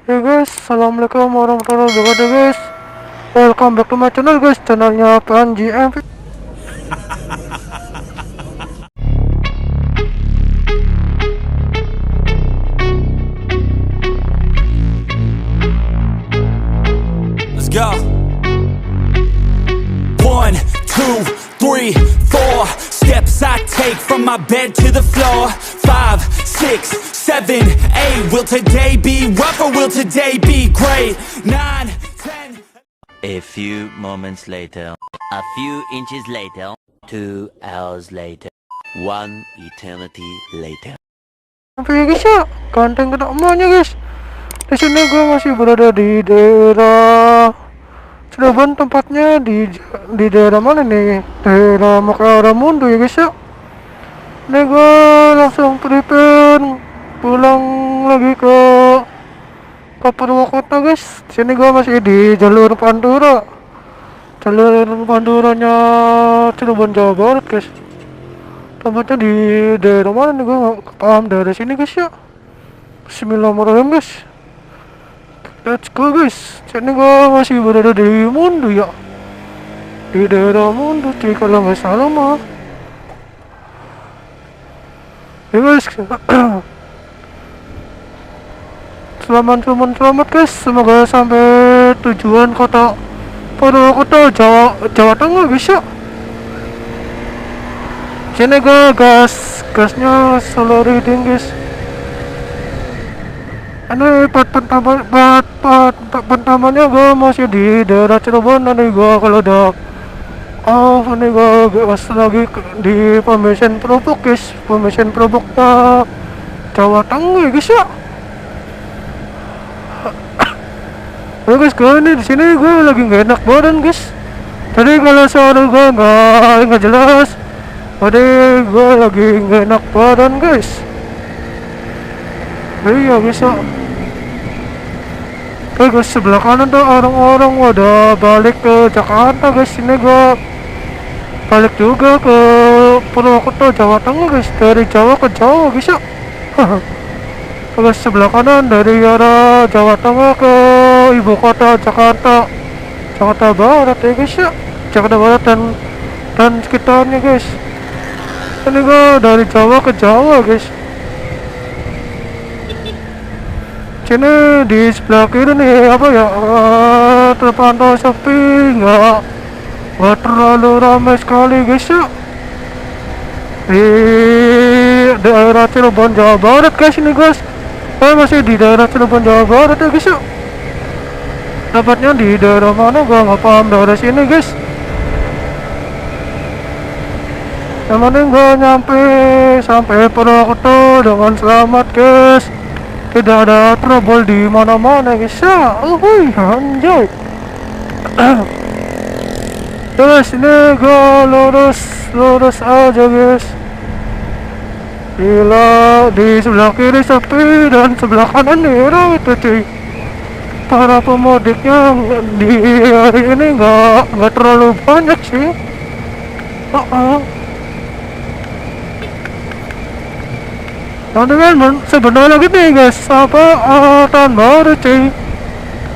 Hey guys, assalamualaikum warahmatullahi wabarakatuh guys. Welcome back to my channel guys, channelnya Panji MV. Let's go. 1, 2, 3, 4 steps I take from my bed to the floor. 5, 6, 7, 8. Will today be rough or will today be great? 9, 10. A few moments later, a few inches later, 2 hours later, 1 eternity later. MV guys ya, ganteng kena emaknya guys. Di sini gue masih berada di daerah Cirebon, tempatnya di daerah mana nih? Daerah Makaaramundo ya guys ya. Ini gue langsung prepare pulang lagi ke Purwokerto guys. Di sini gue masih di jalur Panduranya Cirebon Jawa Barat guys. Tempatnya di daerah mana nih, gue nggak paham dari sini guys ya. Bismillahirrahmanirrahim guys. Let's go guys. Sini gue masih berada di Mundu ya, di daerah Mundu cuy kalau nggak salah mah ya guys. Selamat guys, semoga sampai tujuan kota Purwokerto, Jawa Tengah guys ya. Sini gue gasnya slow reading guys. Ini part pertamanya gue masih di daerah Cirebon. Nanti gue kalau udah ini gue gas lagi di Pembesan Perubuk guys, Pembesan Perubuknya Jawa Tengah guys ya. Oke guys, gue ini di sini gue lagi nggak enak badan guys. Jadi kalau suara gue nggak jelas, tadi gue lagi nggak enak badan guys. Iya guys ya. Oke guys, sebelah kanan tuh orang-orang udah balik ke Jakarta guys. Ini gue balik juga ke Purwokerto, Jawa Tengah guys. Dari Jawa ke Jawa guys ya. Guys, sebelah kanan dari arah Jawa Tengah ke ibu kota Jakarta Barat ya guys ya. Jakarta Barat dan sekitarnya guys. Ini gue dari Jawa ke Jawa guys. Sini di sebelah kiri nih apa ya, terpantau sepi, nggak terlalu ramai sekali guys ya. Di daerah Cirebon Jawa Barat guys ini guys. Masih di daerah Cirebon Jawa Barat ya guys ya. Dapatnya di daerah mana gua nggak paham daerah sini guys. Yang penting gua sampai Purwokerto dengan selamat guys. Tidak ada trouble di mana-mana guys ya. Anjay. Terus ini gua lurus aja guys. Gila, di sebelah kiri sepi dan sebelah kanan nih ramai tuh cuy. Para pemudiknya di hari ini nggak terlalu banyak sih. Nanti kan sebentar lagi nih guys, tahun baru cuy,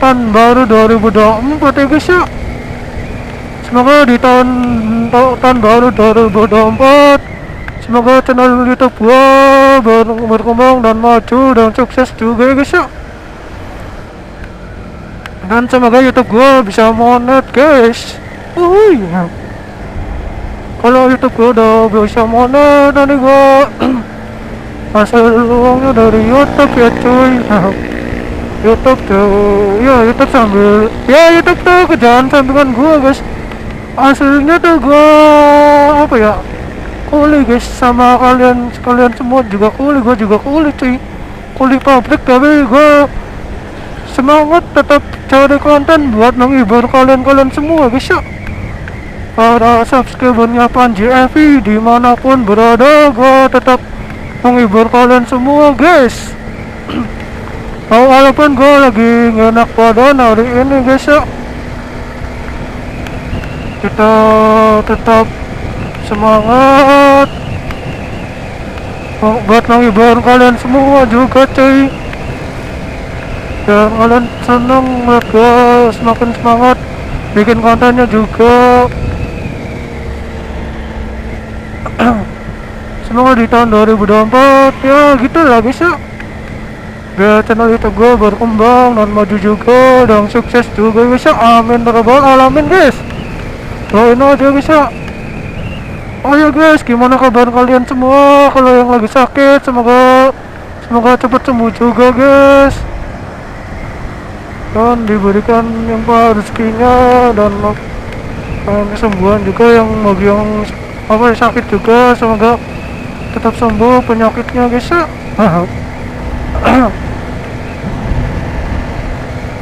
tahun baru 2024 ya guys ya. Semoga di tahun baru 2024, semoga channel YouTube gua berkembang dan maju dan sukses juga ya guys ya. Dan semoga YouTube gua bisa monet guys. Kalau YouTube gua udah bisa monet, nanti gua hasil uangnya dari YouTube ya cuy. YouTube tuh, ya YouTube tuh kerjaan sampingan gua guys. Hasilnya tuh gua apa ya, kuli guys, sama kalian semua juga kuli, gua juga kuli cuy, kuli pabrik. Tapi gua semangat tetap cari konten buat menghibur kalian semua guys ya. Para subscribernya Panji MV dimanapun berada, gua tetap menghibur kalian semua guys. Walaupun gue lagi nggak enak badan hari ini guys ya, kita tetap semangat buat menghibur kalian semua juga cuy. Dan kalian seneng lihat gue semakin semangat bikin kontennya juga. Semoga di tahun 2024 ya gitu lah guys ya, biar channel itu gue berkembang dan maju juga dan sukses juga guys ya. Amin ya rabbal alamin guys. Doain aja guys ya. Oh ya guys, gimana kabar kalian semua? Kalau yang lagi sakit semoga cepat sembuh juga guys, dan diberikan yang rezekinya dan kesembuhan juga. Yang bagi yang sakit juga semoga tetap sembuh penyakitnya guys ya.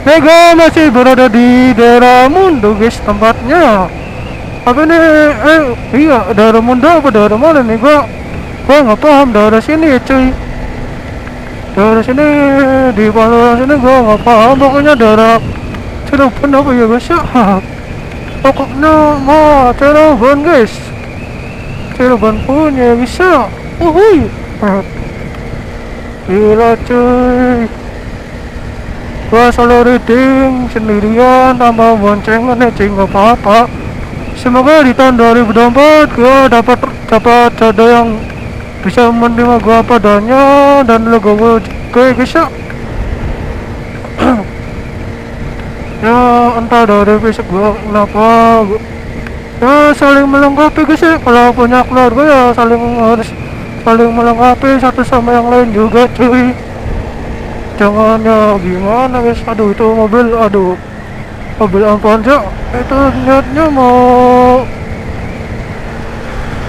Mega masih berada di daerah Mundo guys tempatnya. Apa nih? Iya, daerah Mundo apa daerah mana nih? Gua nggak paham daerah sini ya cuy. Daerah sini di Palembang sini gua nggak paham. Pokoknya daerah Cirebon apa ya guys ya. Pokoknya mau Cirebon guys. Cirebon punya bisa. Uhuy. Gila cuy. Gua selalu reading sendirian tambah boncengan ya cuy, nggak apa-apa. Semoga di tahun 2024 gua dapat ada yang bisa menerima gua padanya dan logo gue guys ya. Ya entah dari fisik gua kenapa ya saling melengkapi guys ya. Kalau punya keluarga ya harus saling melengkapi satu sama yang lain juga cuy. Jangan ya gimana guys. Aduh itu mobil apaan sih? Itu niatnya mau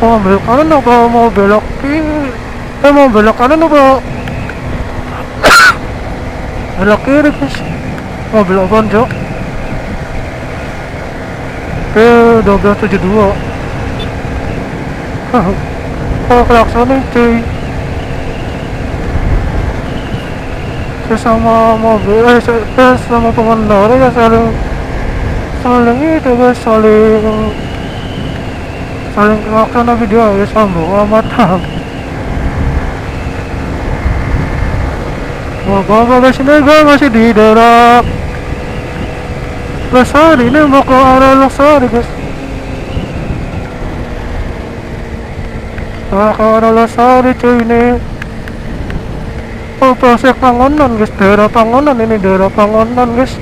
ambil kanan apa mau belok kiri? Mau belok kanan apa belok kiri guys? Mobil apaan sih? Oke 1272. Oh klaksonin cuy. Sesama mobil sama pengendara ya saling itu guys, saling klakson video ya sambung amat. Gua guys, ini gue masih di daerah Lestari. Ini mau ke arah Lestari guys, ke arah Lestari cuy. Ini Polsek Pangonan guys, daerah Pangonan. Ini daerah Pangonan guys,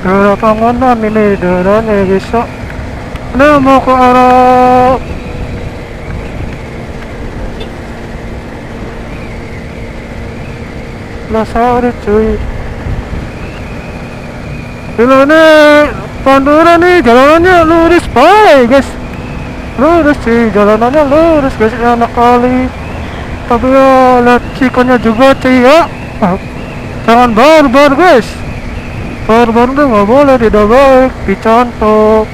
daerah Pangonan ini daerahnya guys ya. Ini mau ke arah Lestari cuy. Gila ini Pantura nih, jalanannya lurus baik guys, lurus cuy, jalanannya lurus guys, enak kali. Tapi ya lihat sikonnya juga cuy ya. Jangan barbar guys, barbar tuh nggak boleh, tidak baik, dicontoh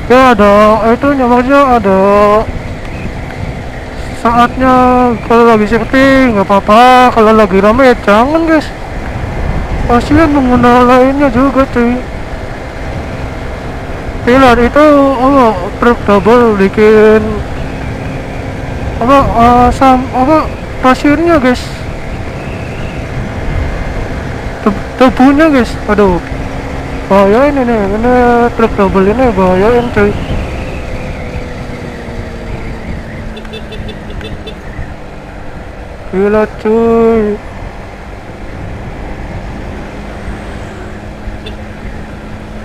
ya. Ada itunya, maksudnya ada saatnya. Kalau lagi sepi nggak apa-apa, kalau lagi rame ya jangan guys, kasihan pengguna lainnya juga cuy. Lihat itu truk double bikin pasirnya guys, debunya guys. Aduh bahayain ini truk double ini, bahayain cuy. Gila cuy.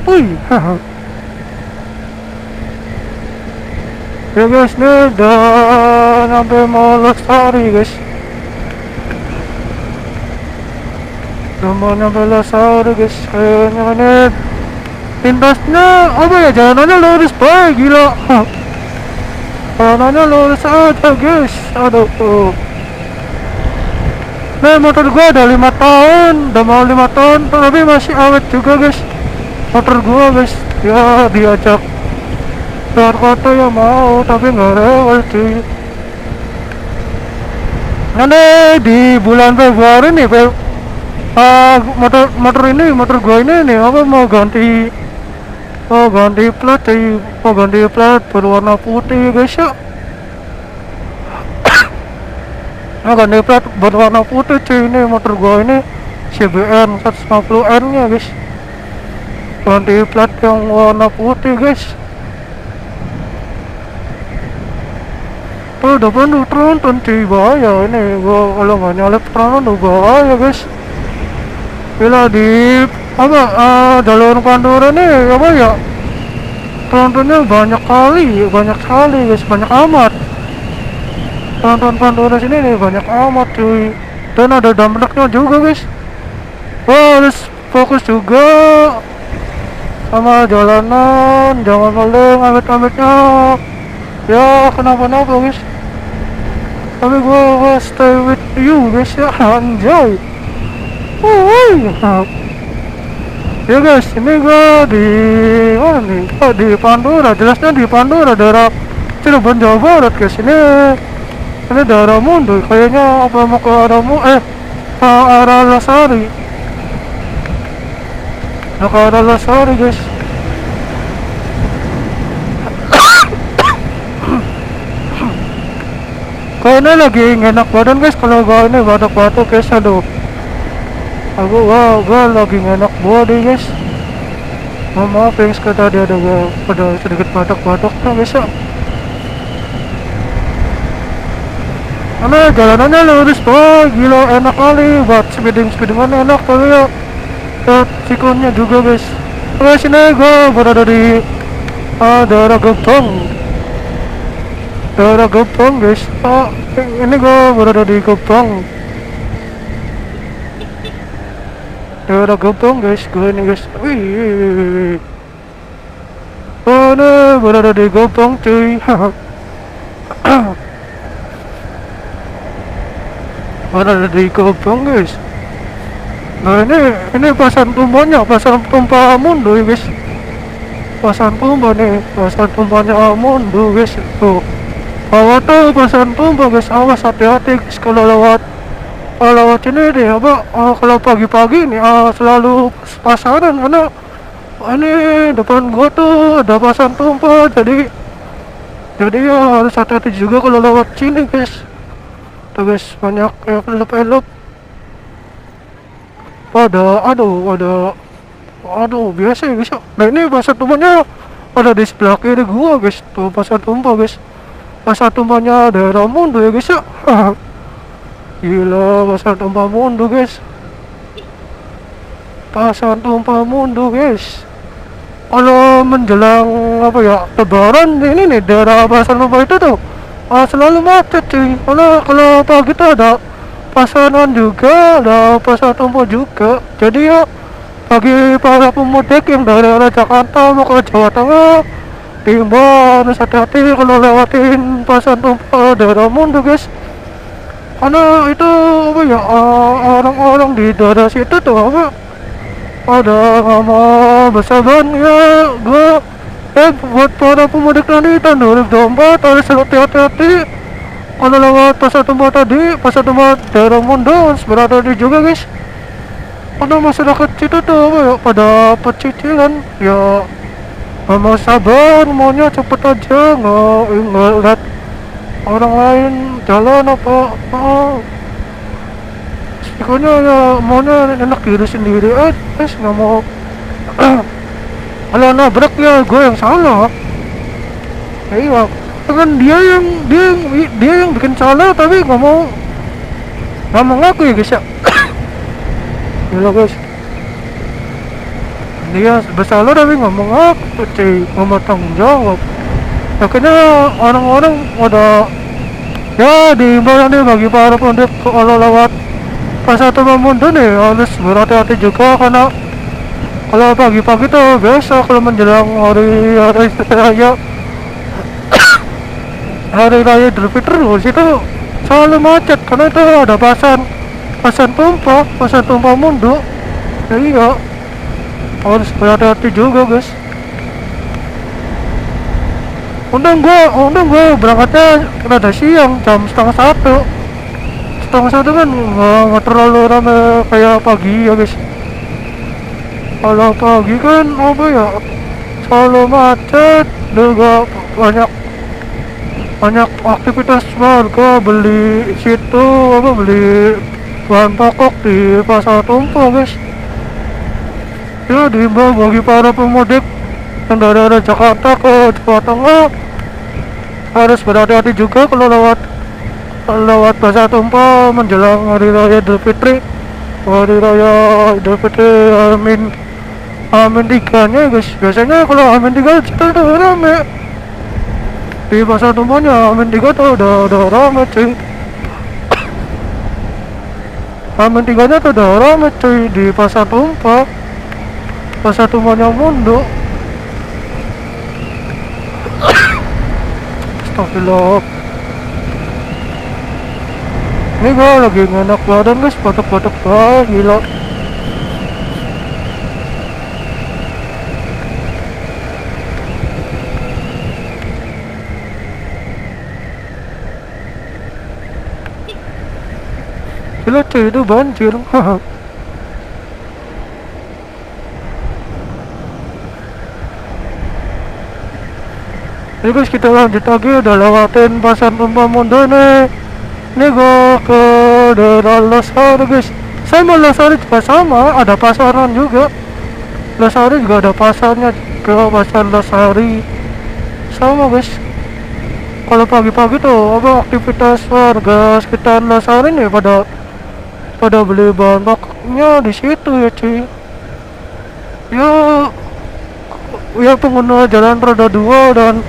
Wih, ya guys, nih udah sampai mau Lestari guys, udah mau nyampe Lestari guys. Kayaknya ini lintasnya apa ya, jalanannya lurus baik, gila. Jalanannya lurus aja guys. Aduh nih motor gua ada 5 tahun, udah mau 5 tahun tapi masih awet juga guys motor gua guys. Ya diajak keluar kota ya mau, tapi nggak rewel cuy. Nanti di bulan Februari nih motor gua ini nih mau ganti plat cuy, mau ganti plat berwarna putih guys ya. Nah ganti plat berwarna putih cuy, ini motor gua ini CBR 150N nya guys, ganti plat yang warna putih guys. Oh depan tuh tronton cuy, bahaya ini gua kalau nggak nyalip tronton tuh bahaya guys. Bila di apa jalur Pantura nih apa ya, trontonnya banyak sekali guys, banyak amat. Tronton Pantura sini nih banyak amat cuy, dan ada dampaknya juga guys. Wah harus fokus juga sama jalanan, jangan maling amit-amitnya ya kenapa-napa guys. Tapi gua stay with you guys ya, anjay. Woi, ya guys, ini gua di mana nih? Oh, di Pantura, jelasnya di Pantura, daerah Cirebon Jawa Barat guys. Ini daerah Mundu, kayaknya apa mau ke arah ke arah Lasari. Nah, ke arah Lasari guys. Kayaknya lagi enak badan guys, kalau gua ini batuk-batuk guys, aduh. Gua lagi enak body guys. Maaf ya guys, tadi ada sedikit batuk-batuk guys ya. Karena jalanannya lurus tuh, gila enak kali buat speedingan enak, tapi ya sikonnya juga guys. Guys ini gua berada di daerah Gempong guys. Ini gua berada di Gempong, daerah Gempong guys. Gua ini guys, wih. Gua ini berada di Gempong cuy. Berada di Gempong guys. Nah ini pasar tumpah Mundu ya guys. Pasar tumpah nih, pasar tumpahnya Mundu guys. Tuh awas tuh pasar tumpah guys, awas hati-hati guys kalau lewat ini deh apa, kalau pagi-pagi nih selalu pasaran, karena ini depan gua tuh ada pasar tumpah, jadi ya harus hati-hati juga kalau lewat sini guys. Tuh guys, banyak yang elop-elop pada aduh biasa ya guys. Nah ini pasar tumpahnya ada di sebelah kiri gua guys, tuh pasar tumpah guys. Pasar tumpahnya daerah Mundu ya guys ya. Gila, pasar tumpah Mundu guys. Pasar tumpah Mundu guys. Kalau menjelang apa ya, Lebaran ini nih daerah pasar tumpah itu tuh selalu macet cuy. Kalau pagi tuh ada pasaran juga, ada pasar tumpah juga. Jadi ya bagi para pemudik yang dari arah Jakarta mau ke Jawa Tengah, timbang hati-hati kalau lewatin pasar tumpah daerah Mundu guys. Karena itu apa ya, orang-orang di daerah situ tuh apa, ada nama bersaban ya. Gua buat para pemudik nanti tahun 2024 harus hati-hati kalau lewat pasar tumpah tadi, pasar tumpah daerah Mundu harus berhati-hati juga guys. Karena masyarakat situ tuh apa ya, pada pecicilan ya, nggak mau sabar, maunya cepet aja, nggak lihat orang lain jalan apa. Pokoknya ya maunya enak diri sendiri guys, nggak mau kalau nabrak ya gue yang salah. Iya kan dia yang bikin salah, tapi nggak mau ngaku ya guys ya. Gila guys, dia bersalah tapi nggak mau ngaku cuy, nggak mau tanggung jawab. Akhirnya orang-orang pada ya diimbau nih bagi para pemudik kalau lewat pasar tumpah Mundu nih harus berhati-hati juga, karena kalau pagi-pagi tuh biasa kalau menjelang hari raya hari raya Idul Fitri situ selalu macet, karena itu ada pasar tumpah Mundu. Ya iya, harus berhati-hati juga guys. Undang gue berangkatnya rada siang, jam setengah satu kan nggak terlalu ramai kayak pagi ya guys. Kalau pagi kan apa ya, selalu macet juga, banyak banyak aktivitas warga beli situ apa beli bahan pokok di pasar tumpah guys. Ya diimbau bagi para pemudik yang dari arah Jakarta ke Jawa Tengah harus berhati-hati juga kalau lewat pasar tumpah menjelang hari raya Idul Fitri. Hari raya Idul Fitri Amin 3 nya guys. Biasanya kalau Amin 3 itu udah rame di pasar tumpahnya. Amin 3 tuh udah rame cuy. Amin 3 nya tuh udah rame cuy di pasar tumpah. Pasar tumpahnya Mundo. Astagfirullah. Ini gue lagi ngenak badan guys, batuk-batuk banget, gila. Gila cuy, itu banjir. Ini guys, kita lanjut lagi, udah lewatin pasar tumpah Mundo nih. Ini gua ke daerah Losari guys. Sama Losari juga sama, ada pasaran juga. Losari juga ada pasarnya, ke pasar Losari sama guys. Kalau pagi-pagi tuh apa aktivitas warga sekitar Losari nih pada beli bahan pokoknya di situ ya cuy. Ya pengguna jalan roda 2 dan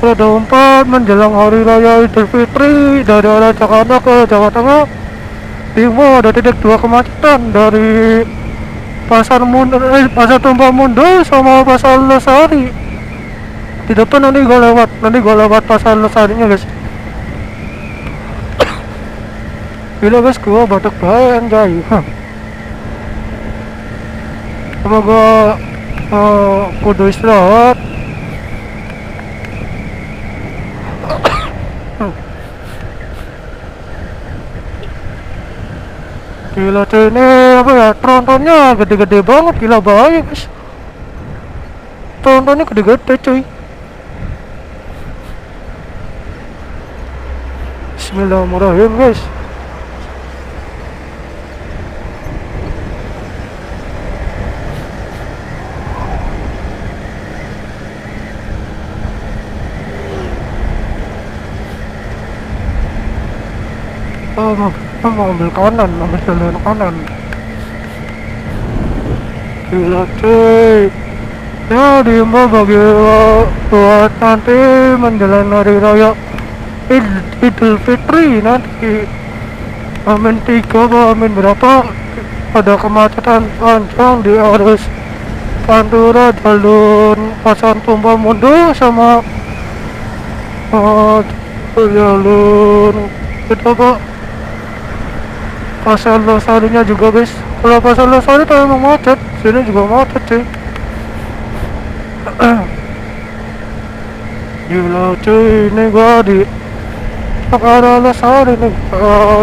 roda 4 menjelang hari raya Idul Fitri dari arah Jakarta ke Jawa Tengah diimbau ada titik 2 kemacetan dari pasar tumpah Mundo sama pasar Losari. Di depan nanti gue lewat pasar Losarinya guys. Gila guys, gue batuk banget anjay. Apa gue kudu istirahat. Gila cuy, ini apa ya, trontonnya gede-gede banget, gila bahaya guys. Trontonnya gede-gede cuy. Bismillahirrahmanirrahim guys. Mau ambil kanan, ambil jalan kanan. Gila cuy. Ya diimbau bagi buat nanti menjelang hari raya Idul Fitri nanti Amin 3 apa Amin berapa ada kemacetan panjang di arus Pantura jalur pasar tumpah Mundo sama jalur itu apa pasar Losarinya juga guys. Kalau pasar Losari tuh emang macet, sini juga macet sih. Gila cuy, ini gua di arah Losari nih.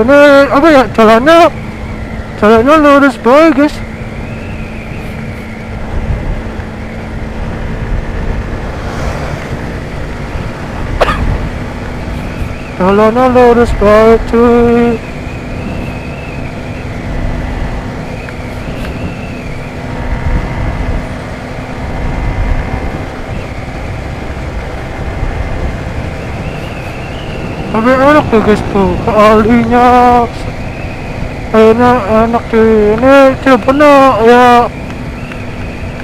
Ini apa ya, jalannya lurus banget guys. Jalannya lurus banget cuy. Tapi enak tuh guys tuh, kalinya enak cuy. Ini Cirebon ya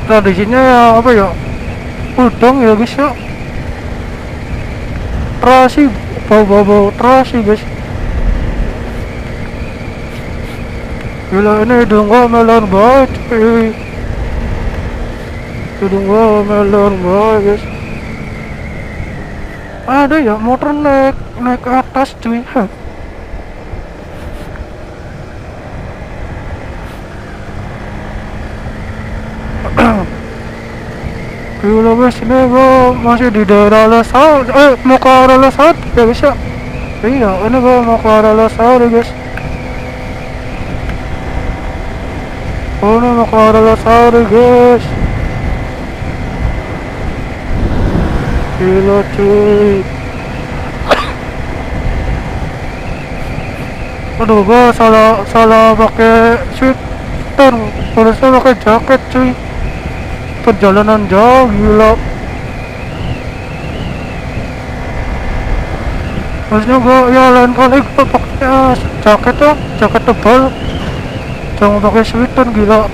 tradisinya ya apa ya, udang ya guys ya, terasi, bau terasi guys. Gila ini hidung gua melon banget cuy, hidung gua melon banget guys. Ada ya motor naik ke atas cuy. Gila guys, ini gua masih di daerah Losari, mau ke arah Losari ya guys ya. Iya, ini gua mau ke arah Losari guys. Oh, ini mau ke arah Losari guys. Gila cuy. Aduh, gua salah salah pakai sweater, harusnya pakai jaket cuy. Perjalanan jauh gila. Harusnya gua ya lain kali gua pakai jaket tuh, jaket tebal. Jangan pakai sweater gila.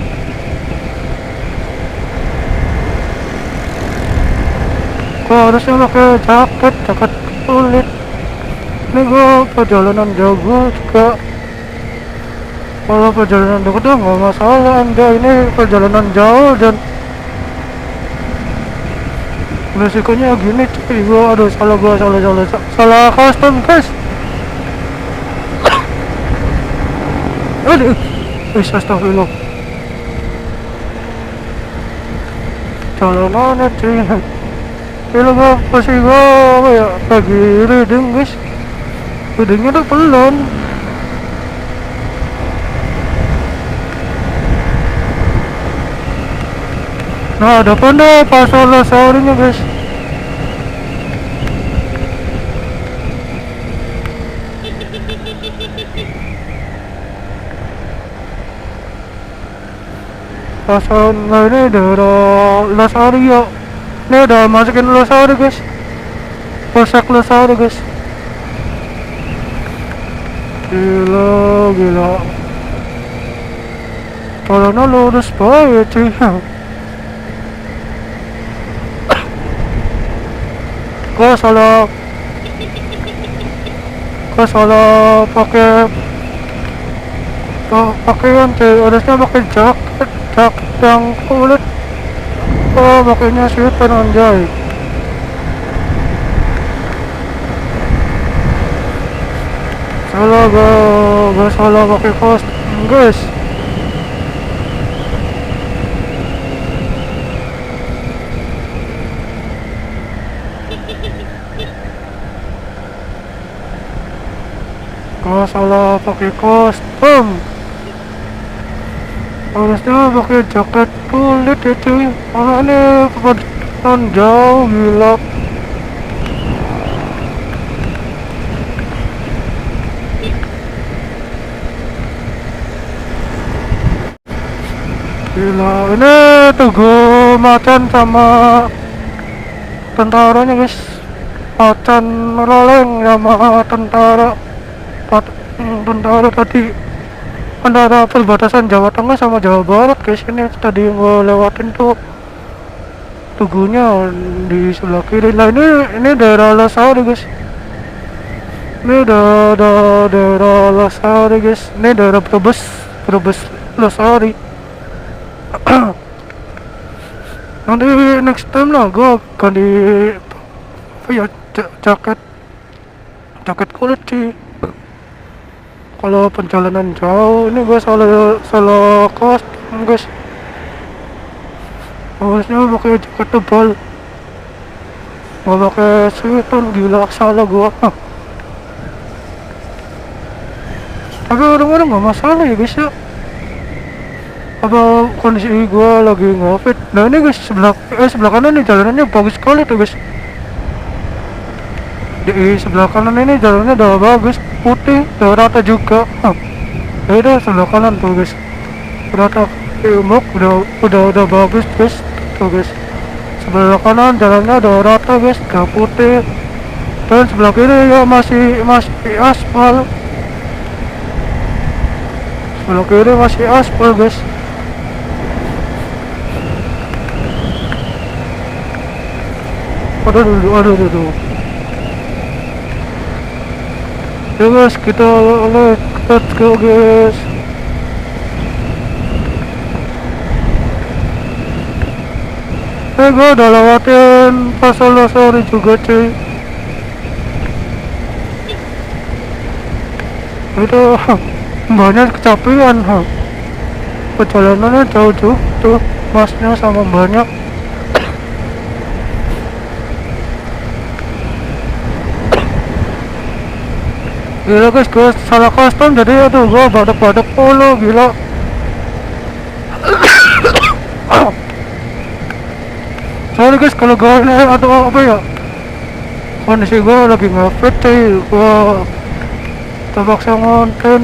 Gua harusnya pakai jaket kulit. Ini gua perjalanan jauh gua juga. Kalau perjalanan dekat tuh nggak masalah, anda ini perjalanan jauh dan resikonya gini cuy. Gua aduh salah custom guys. Aduh, astagfirullah. Jalanannya cuy. Gila gua pasti gua apa ya lagi reading guys. Readingnya tuh pelan. Nah, depan deh pasar Losarinya guys. Pasar, nah ini daerah Losari ya. Ini udah masukin Losari guys. Polsek Losari guys. Gila. Jalannya lurus banget cuy. Gua salah pakaian cuy, harusnya pakai jaket yang kulit. Oh, pakainya sweater anjay. Gua salah pakai kostum guys. Gua salah pakai kostum. Harusnya pakai jaket kulit ya cuy. Karena ini perjalanan jauh gila. Gila, ini Tugu Macan sama tentaranya guys. Macan roleng sama tentara tadi antara perbatasan Jawa Tengah sama Jawa Barat guys. Ini tadi gua lewatin tuh tugunya di sebelah kiri. Nah ini daerah Losari guys. Ini udah daerah Losari guys. Ini daerah Brebes Losari. Nanti next time lah gua ganti apa ya, jaket kulit sih. Kalau perjalanan jauh ini gue salah kostum guys. Harusnya pakai jaket tebal, nggak pakai sweater. Gila, salah gue. Tapi orang-orang nggak masalah ya guys ya. Apa kondisi gue lagi ngefit. Nah ini guys, sebelah kanan nih jalanannya bagus sekali tuh guys. Di sebelah kanan ini jalannya udah bagus, putih, udah rata juga. Udah sebelah kanan tuh guys, rata, umuk, udah bagus guys. Tuh guys, sebelah kanan jalannya udah rata guys, udah putih. Dan sebelah kiri ya masih aspal. Sebelah kiri masih aspal guys. Aduh. Ya guys, let's go guys. Gue udah lewatin pasar Losari juga cuy. Itu mbaknya kecapean. Perjalanannya jauh tuh masnya sama mbaknya. Gila guys, gue salah custom jadi aduh gue badak polo gila. Sorry guys kalau gue ini atau apa ya, kondisi gue lagi ngefit cuy. Gue terpaksa ngonten.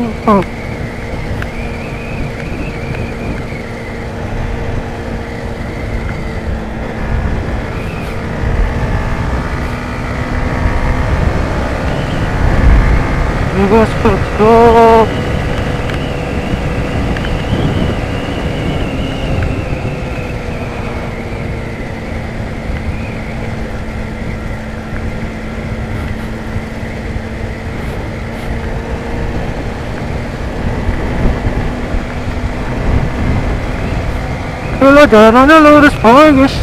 Juga stop. Kalau jalanannya lurus banget guys.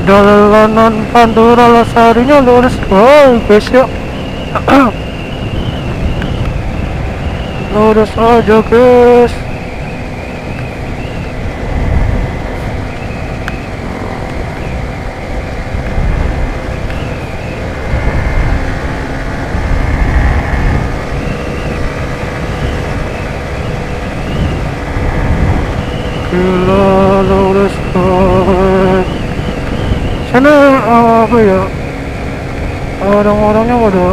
Jalanan Pantura Losarinya lurus banget guys ya. Lurus aja guys. Gila lurus banget. Sana apa ya, orang-orangnya pada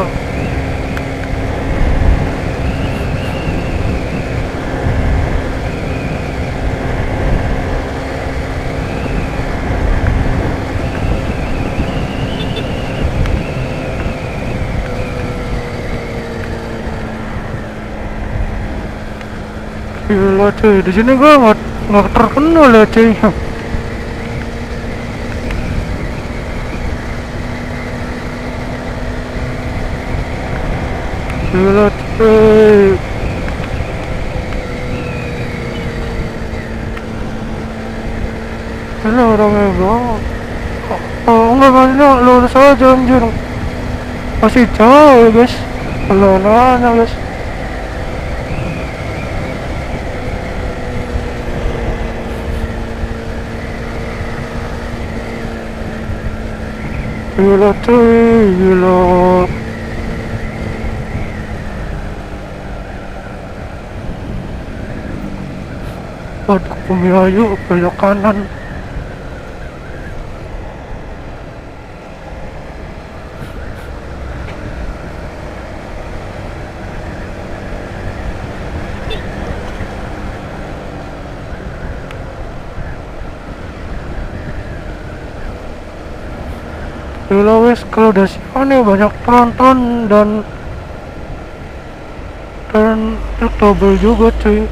gila cuy. Di sini gua nggak terkenal ya cuy. Gila cuy. Ini orangnya banget. Oh enggak, maksudnya lurus aja anjir. Masih jauh ya guys. Kalau nanya guys. Gila cuy, gila. Waduh, Bumiayu belok kanan. Gila wes, kalau udah siang nih banyak penonton dan double juga cuy.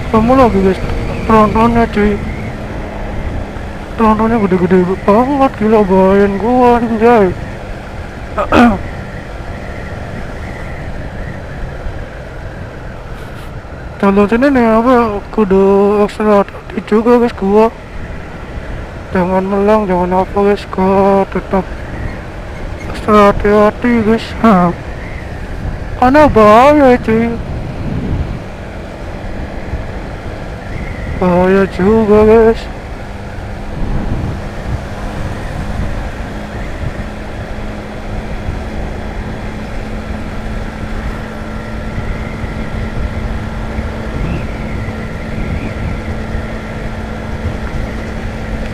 Kamu lagi guys, penontonnya cuy. Penontonnya gede-gede banget, gila bayain gua anjay. Kalau sini nih apa, kudu ekstra hati juga guys gua. Jangan melang, jangan apa guys, gua tetap ekstra hati-hati guys. Karena bahaya cuy. Bahaya juga guys.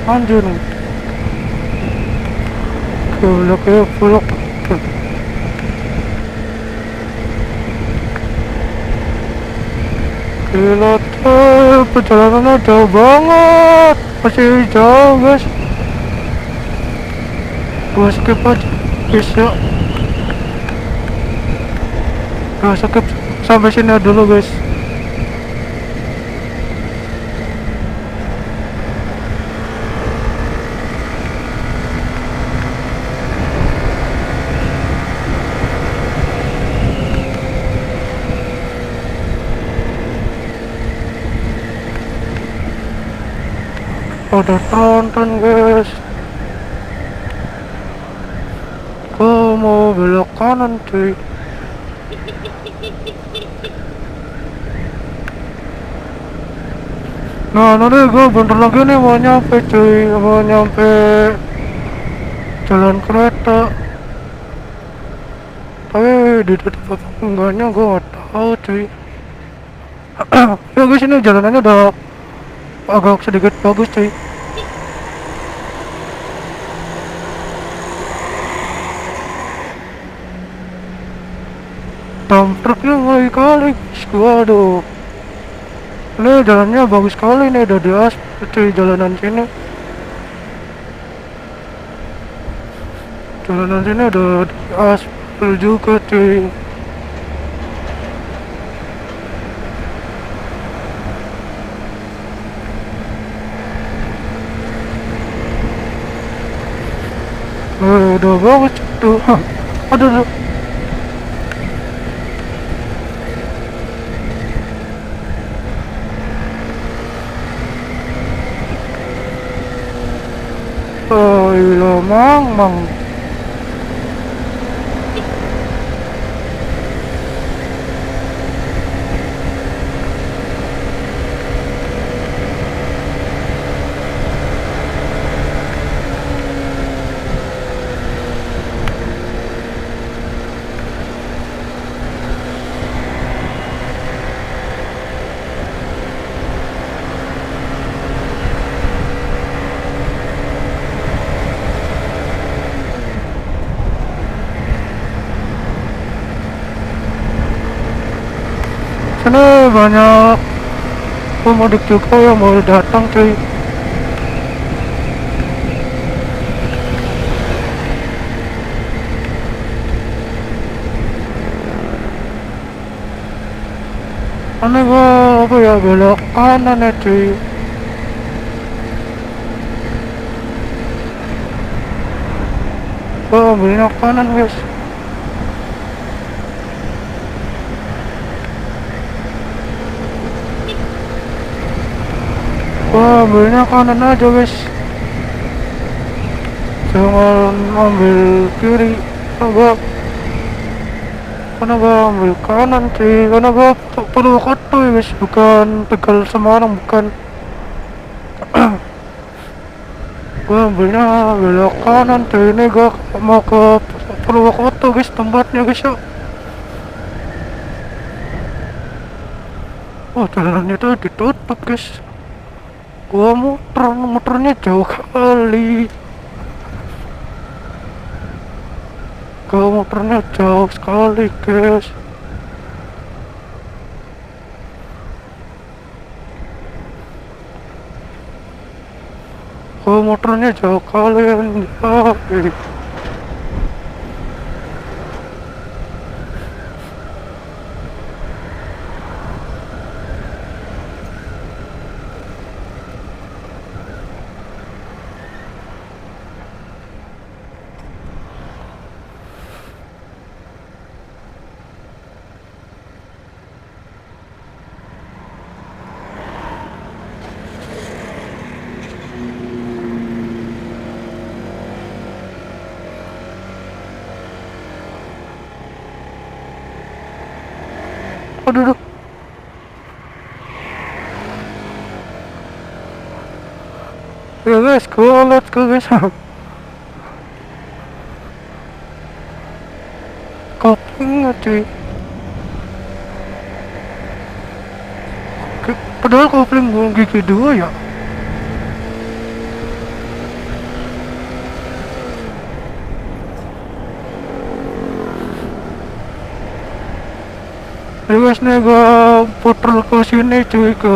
Anjir, peluk. Gila tuh, perjalanannya jauh banget, masih jauh guys. Gua skip aja bisa. Gua skip sampai sini dulu guys. Udah tonton guys. Gua mau belok kanan cuy. Nah nanti gue bentar lagi nih mau nyampe cuy, mau nyampe jalan kereta, tapi ditutup apa enggaknya gue gak tahu cuy. Ya guys, ini jalanannya udah agak sedikit bagus cuy. Dump truknya mulai kali guys, waduh. Ini jalannya bagus sekali nih, udah diaspal cuy jalanan sini. Jalanan sini udah diaspal juga cuy. Udah bagus tuh. Aduh, aduh. Oh iya mang. Sini banyak pemudik juga yang mau datang cuy. Ini gua apa ya, belok kanan ya cuy. Gua ambilnya kanan guys. Gua ambilnya kanan aja guys, jangan ambil kiri. Karena gua ambil kanan cuy, karena gua Purwokerto ya guys, bukan Tegal Semarang, bukan. Gua ambilnya belok kanan cuy, ini gua mau ke Purwokerto guys, tempatnya guys yuk. Oh jalannya tuh ditutup guys, gua muternya jauh kali. Gua muternya jauh sekali guys. Gua muternya jauh kali ya. Aduh, ya guys, let's go guys. Kopling cuy. Padahal kopling gigi 2 ya. Ya guys, nih gua puter ke sini cuy, ke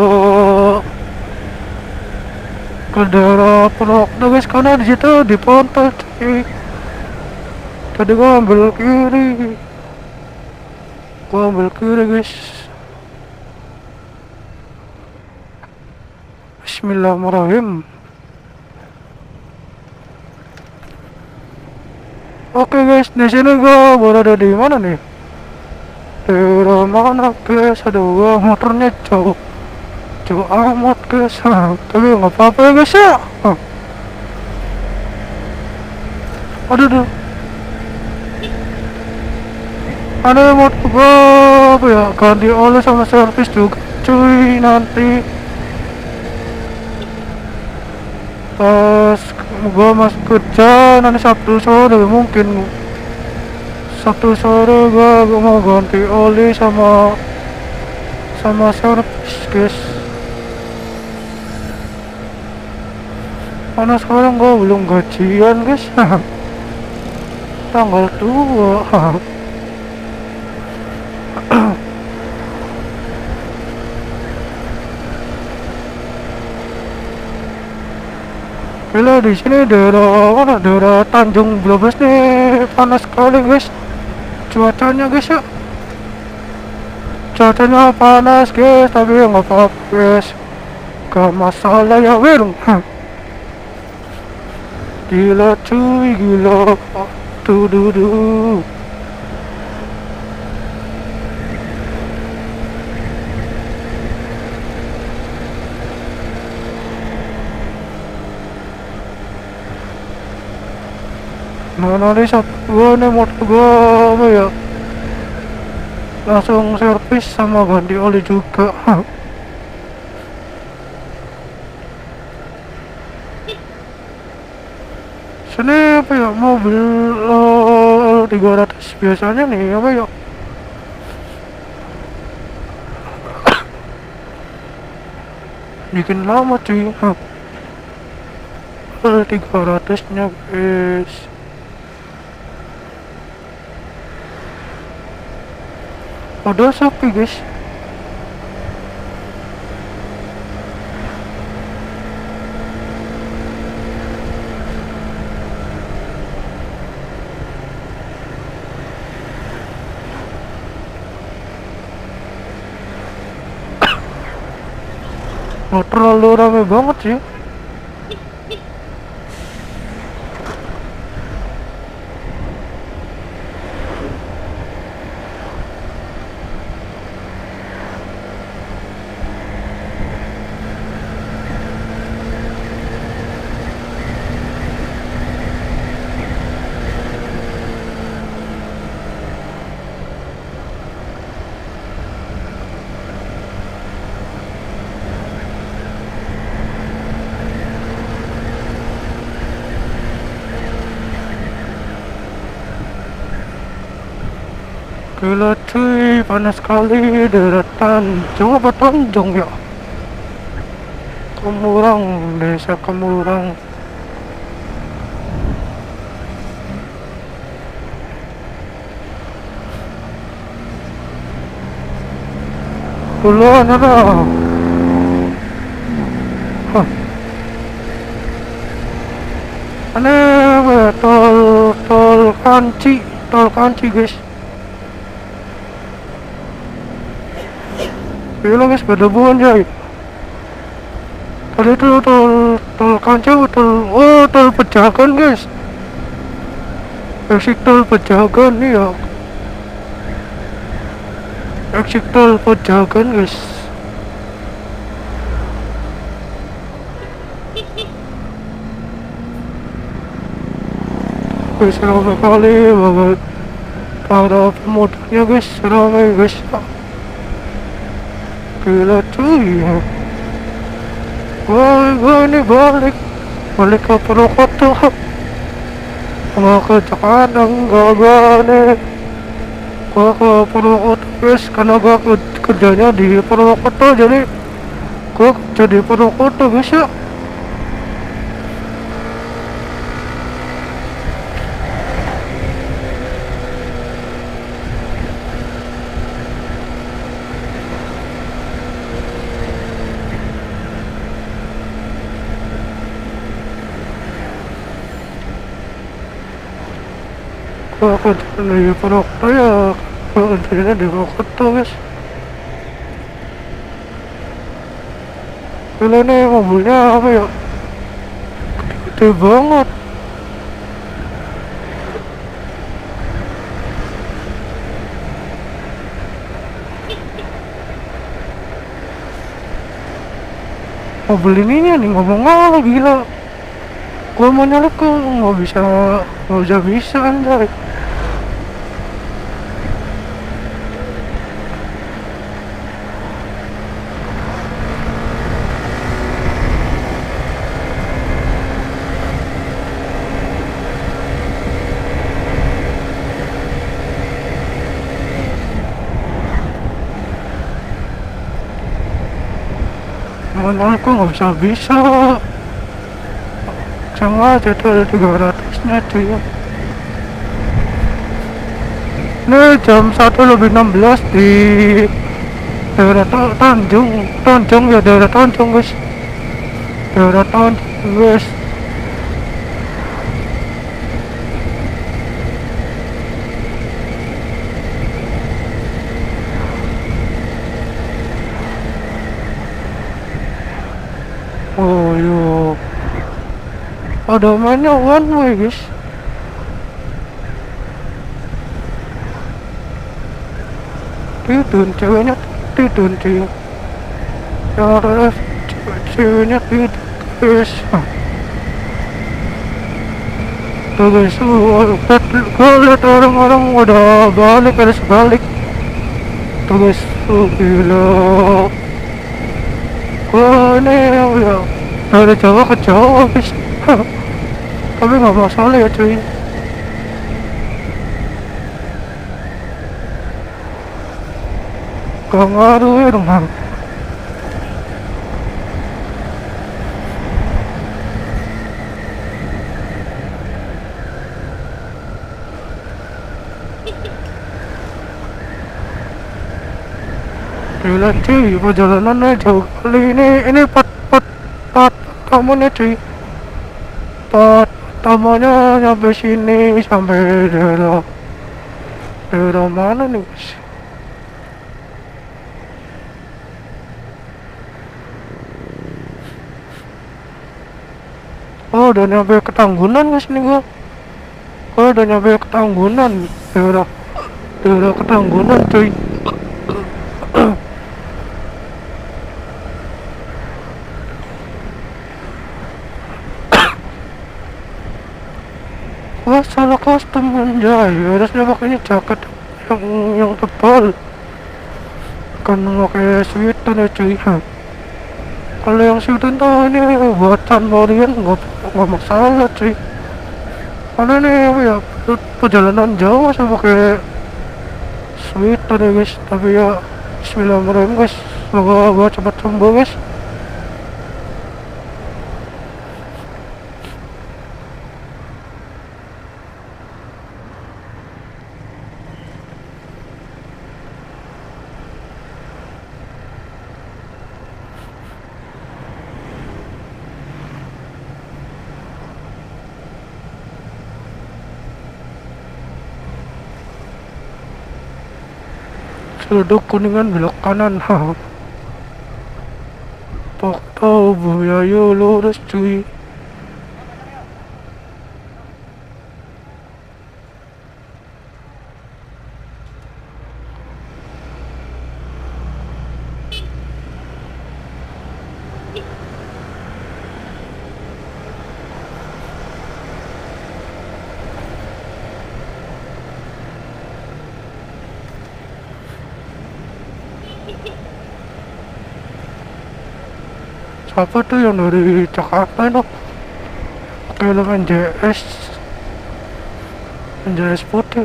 daerah Purwok. Nah guys, karena di situ di pantai cuy. Tadi gua ambil kiri. Guys. Bismillahirrahmanirrahim. Oke guys, di sini gua berada di mana nih? Daerah mana guys? Aduh, gua motornya jauh amat guys. Tapi nggak apa-apa ya guys ya. Aduh. Ada motor gua apa ya, ganti oleh sama servis juga cuy nanti. pas gua masuk kerja nanti Sabtu sore, mungkin Sabtu sore gua mau ganti oli sama servis guys, karena sekarang gua belum gajian guys. Tanggal 2. Gila, di sini daerah mana, daerah Tanjung Blebes nih panas sekali guys cuacanya guys ya. Cuacanya panas guys, tapi ya nggak apa-apa guys, gak masalah ya Wirung. Gila cuy, gila tuh dudu. Nah nanti saat gua nih motor gua apa ya, langsung servis sama ganti oli juga. Sini apa ya, mobil 300 biasanya nih apa ya, bikin lama cuy. 300 nya guys. Ada sepi guys. Nggak terlalu rame banget sih. Gila cuy, panas sekali daerah Tanjung apa Tanjung ya? Kemurang, desa Kemurang. Duluan ada. Hah. Aneh apa ya? Tol Kanci guys. Gila guys, beda bulan ya. Tadi itu tol Kanci, tol Pejagan guys. Exit tol Pejagan nih ya. Exit tol Pejagan guys. Guys, ramai kali banget para pemodalnya guys, ramai guys. Gila cuy. Gua ini balik ke Purwokerto, mau ke Jakarta enggak. Gua ke Purwokerto guys, karena gua kerjanya di Purwokerto, jadi gua kerja di Purwokerto guys ya. Gua kerja di Purwokerto ya, gua kerjanya di Purwokerto guys. Gila nih mobilnya apa ya, gede banget. Mobil ininya nih ngomong apa gila. Gua mau nyalip kok nggak bisa anjay. Cuman aku nggak bisa sama aja tuh ada 300 nya cuy ya. Ini jam 1:16 di daerah Tanjung ya, daerah Tanjung guys, daerah Tanjung guys. Oh yo, ada mainnya one way guys. Tidun ceweknya, tidun cuy. Yang ada ceweknya tidun guys. Tuh guys, gue liat orang-orang udah balik, harus balik. Tuh guys, gila. Wah ini ya dari Jawa ke Jawa guys. Tapi nggak masalah ya cuy. Gak ngaruh ya dong. Gila cuy, perjalanannya jauh kali ini pat tamunya cuy. Pat tamunya sampai sini, sampai daerah mana nih guys? Oh udah nyampe Ketanggunan guys nih gua. Oh udah nyampe Ketanggunan, daerah Ketanggunan cuy. Wah salah kostum anjay, harusnya pakainya jaket yang tebal, kan pakai sweater ya cuy. Kalau yang sweater tuh ini buatan Korean nggak masalah cuy. Karena ini ya perjalanan jauh masa pakai sweater ya guys. Tapi ya Bismillahirrahmanirrahim guys, semoga gua cepat sembuh guys. Sudut Kuningan belok kanan. Tok tahu buaya yo lurus cuy. Siapa tuh yang dari Jakarta itu pakai helm NJS putih.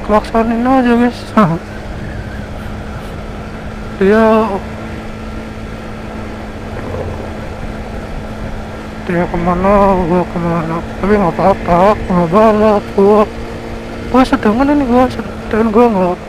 Kelaksonin aja guys. dia kemana, gua kemana, tapi nggak apa-apa, nggak balap gua sedangan ini, gua nggak